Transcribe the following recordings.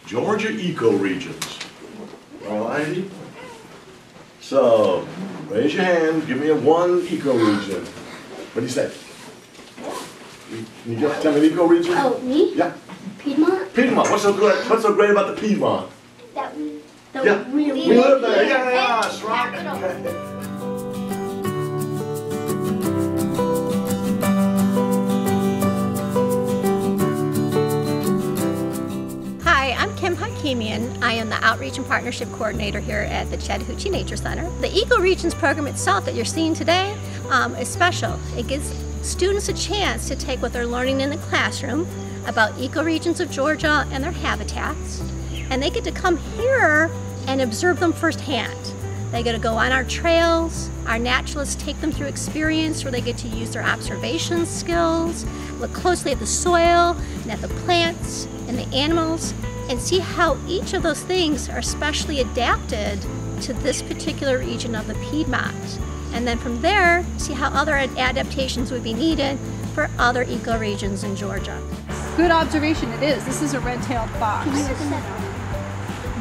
Georgia ecoregions. Alrighty. So, raise your hand, give me a one ecoregion. What do you say? Can you just tell me an ecoregion? Oh, me? Yeah. Piedmont? Piedmont. What's so great about the Piedmont? That we We live there. Yeah, that's right. I am the Outreach and Partnership Coordinator here at the Chattahoochee Nature Center. The Ecoregions program itself that you're seeing today is special. It gives students a chance to take what they're learning in the classroom about ecoregions of Georgia and their habitats, and they get to come here and observe them firsthand. They get to go on our trails. Our naturalists take them through experience where they get to use their observation skills, look closely at the soil and at the plants and the animals, and see how each of those things are specially adapted to this particular region of the Piedmont. And then from there, see how other adaptations would be needed for other ecoregions in Georgia. Good observation it is. This is a red-tailed fox.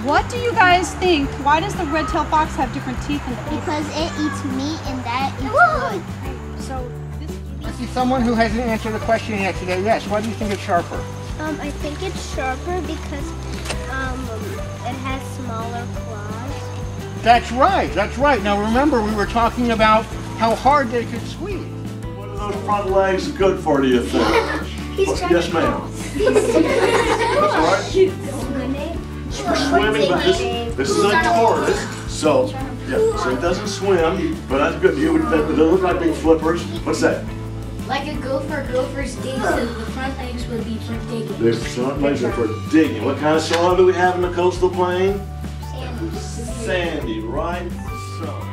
What do you guys think? Why does the red-tailed fox have different teeth than the people? Because it eats meat and that eats wood. So I see someone who hasn't answered the question yet today. Yes, why do you think it's sharper? I think it's sharper because it has smaller claws. That's right, that's right. Now remember, we were talking about how hard they could squeeze. What are those front legs good for, do you think? He's trying yes, to ma'am. That's all right. For swimming, but this is a tortoise, so yeah, so it doesn't swim, but that's good. You would think, they look like big flippers. What's that? Like a gopher, gophers dig, so the front legs would be for digging. The front legs are for digging. What kind of soil do we have in the coastal plain? Sandy. Sandy, right? So.